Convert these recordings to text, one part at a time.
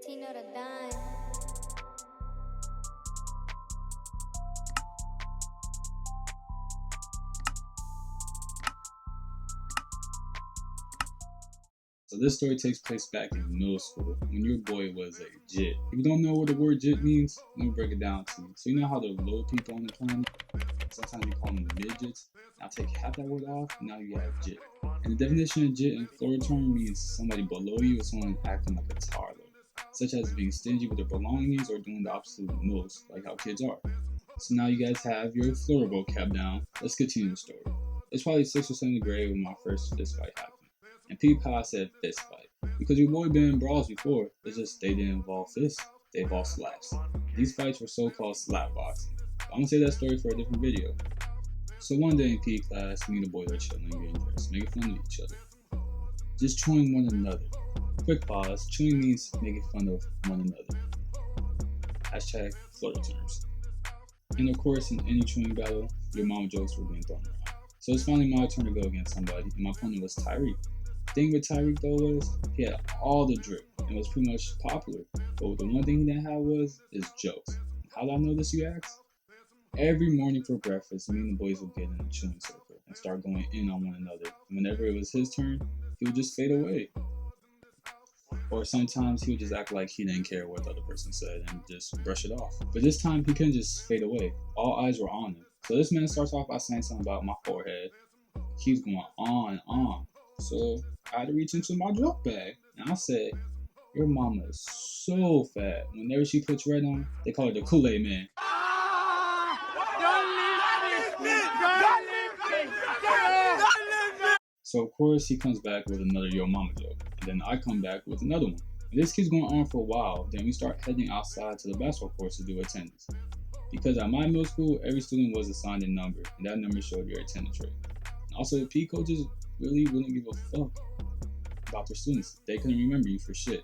Chino the Don. So this story takes place back in middle school when your boy was a jit. If you don't know what the word jit means, let me break it down to you. So you know how the low people on the planet, sometimes we call them midgets. Now take half that word off, and now you have jit. And the definition of jit in Florida term means somebody below you or someone acting like a toddler, such as being stingy with their belongings or doing the absolute most, like how kids are. So now you guys have your Florida vocab down. Let's continue the story. It's probably 6th or 7th grade when my first fist fight happened. And people I said fist fight. Because your boy been in brawls before, it's just they didn't involve fists, they involved slaps. These fights were so-called slap boxing. But I'm gonna say that story for a different video. So one day in PE class, me and the boys are chilling, getting dressed, making fun of each other. Just chewing one another. Quick pause, chewing means making fun of one another. Hashtag Florida terms. And of course, in any chewing battle, your mama jokes were being thrown around. So it's finally my turn to go against somebody, and my opponent was Tyreek. The thing with Tyreek though was he had all the drip and was pretty much popular. But the one thing he didn't have was his jokes. How did I know this, you ask? Every morning for breakfast, me and the boys would get in a chewing circle and start going in on one another. And whenever it was his turn, he would just fade away. Or sometimes he would just act like he didn't care what the other person said and just brush it off. But this time he couldn't just fade away. All eyes were on him. So this man starts off by saying something about my forehead. Keeps going on and on. So I had to reach into my joke bag and I said, "Your mama is so fat. Whenever she puts red on, they call her the Kool-Aid Man." So of course he comes back with another yo mama joke, and then I come back with another one. And this keeps going on for a while. Then we start heading outside to the basketball court to do attendance. Because at my middle school, every student was assigned a number, and that number showed your attendance rate. And also, the PE coaches really wouldn't give a fuck about their students. They couldn't remember you for shit.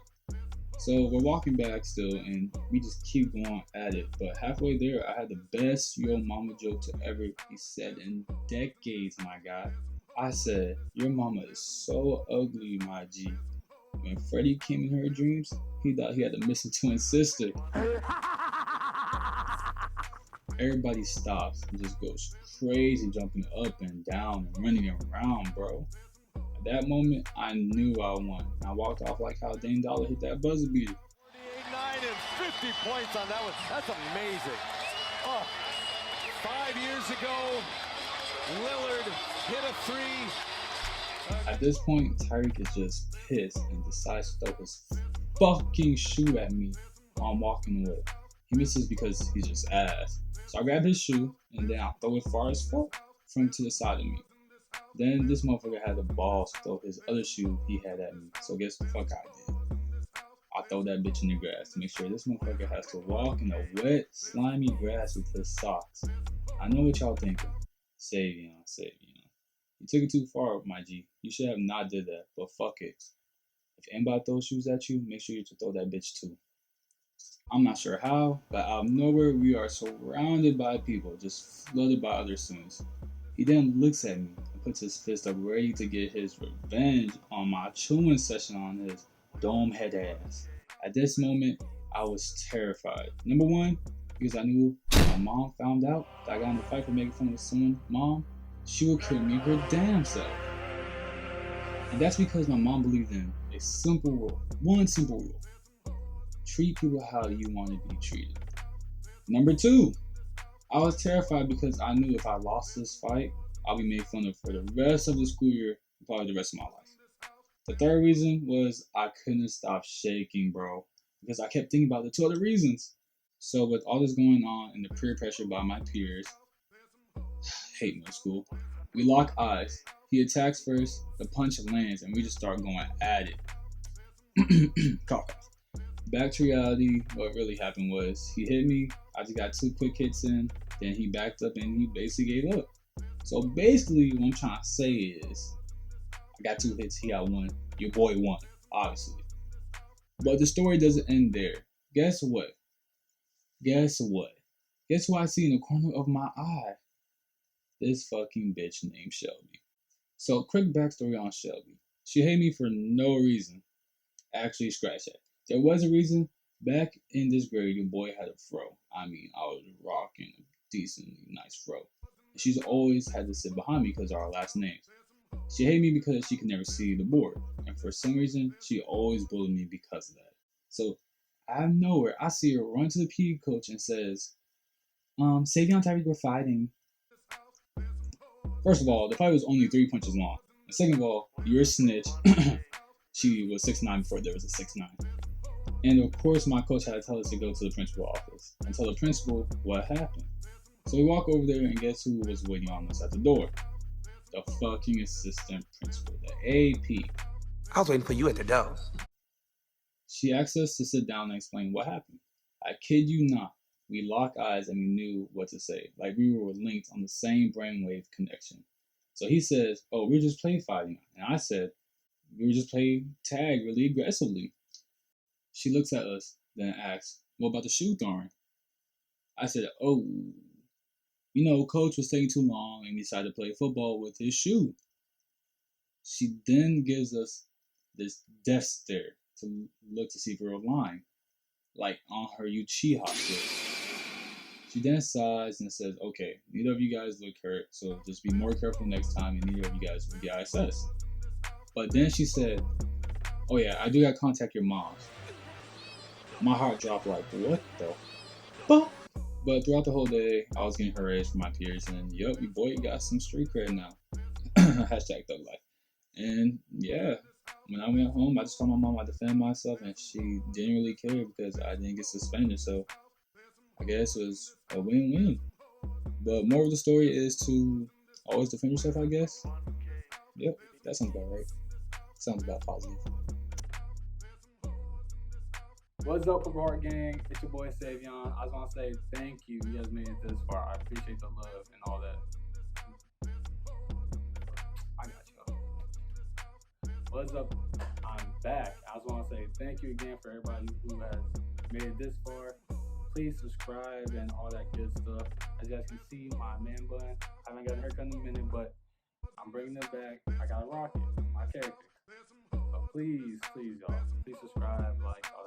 So we're walking back still, and we just keep going at it. But halfway there, I had the best yo mama joke to ever be said in decades, my guy. I said, "Your mama is so ugly, my G." When Freddie came in her dreams, he thought he had a missing twin sister. Everybody stops and just goes crazy, jumping up and down and running around, bro. At that moment, I knew I won. I walked off like how Dame Dollar hit that buzzer beater. 9 and 50 points on that one. That's amazing. Oh, 5 years ago, Lillard hit a three. At this point, Tyreek is just pissed and decides to throw his fucking shoe at me while I'm walking away. He misses because he's just ass. So I grab his shoe and then I throw it far as fuck from to the side of me. Then this motherfucker had the balls to throw his other shoe he had at me. So guess what the fuck I did? I throw that bitch in the grass to make sure this motherfucker has to walk in the wet, slimy grass with his socks. I know what y'all thinking. Save. You took it too far, my G. You should have not did that, but fuck it. If anybody throws shoes at you, make sure you throw that bitch too. I'm not sure how, but out of nowhere we are surrounded by people, just flooded by other students. He then looks at me and puts his fist up ready to get his revenge on my chewing session on his dome head ass. At this moment, I was terrified. Number one, because I knew if my mom found out that I got in a fight for making fun of someone's mom, she would kill me her damn self. And that's because my mom believed in a simple rule. One simple rule. Treat people how you want to be treated. Number two, I was terrified because I knew if I lost this fight, I'll be made fun of for the rest of the school year, probably the rest of my life. The third reason was I couldn't stop shaking, bro, because I kept thinking about the two other reasons. So with all this going on and the peer pressure by my peers, hate middle school, we lock eyes. He attacks first, the punch lands, and we just start going at it. Cough. Back to reality, what really happened was he hit me, I just got 2 quick hits in, then he backed up and he basically gave up. So basically what I'm trying to say is, I got 2 hits, he got 1, your boy won, obviously. But the story doesn't end there. Guess what? Guess who I see in the corner of my eye? This fucking bitch named Shelby. So quick backstory on Shelby. She hated me for no reason. Actually, scratch that. There was a reason, Back in this grade, your boy had a fro. I mean, I was rocking a decently nice fro. And she's always had to sit behind me because of our last names. She hated me because she could never see the board. And for some reason, she always bullied me because of that. So out of nowhere, I see her run to the PE coach and says, Savion and Tyreek were fighting. First of all, the fight was only 3 punches long. And second of all, you're a snitch. She was 6'9" before there was a 6'9". And of course, my coach had to tell us to go to the principal office and tell the principal what happened. So we walk over there and guess who was waiting on us at the door? The fucking assistant principal, the AP. I was waiting for you at the door. She asked us to sit down and explain what happened. I kid you not. We locked eyes and we knew what to say, like we were linked on the same brainwave connection. So he says, "Oh, we're just play fighting," and I said, "We were just playing tag really aggressively." She looks at us, then asks, "What about the shoe throwing?" I said, "Oh, coach was taking too long and decided to play football with his shoe." She then gives us this death stare to look to see if we're lying, like on her Uchiha shit. She then sighs and says, "Okay, neither of you guys look hurt, so just be more careful next time and neither of you guys will be ISS." But then she said, "Oh yeah, I do gotta contact your moms." My heart dropped like, what the fuck? But throughout the whole day, I was getting harassed from my peers and yup, your boy got some street cred now. Hashtag thug life. And yeah, when I went home, I just told my mom I defended myself and she didn't really care because I didn't get suspended. So I guess it was a win-win. But more of the story is to always defend yourself, I guess. Yep, that sounds about right. Sounds about positive. What's up, Purple Heart Gang? It's your boy Savion. I just want to say thank you. You guys made it this far. I appreciate the love and all that. I got you. What's up? I'm back. I just want to say thank you again for everybody who has made it this far. Please subscribe and all that good stuff. As you guys can see, my man bun. I haven't got a haircut in a minute, but I'm bringing it back. I gotta rock it. My character. But please, y'all, please subscribe, like, all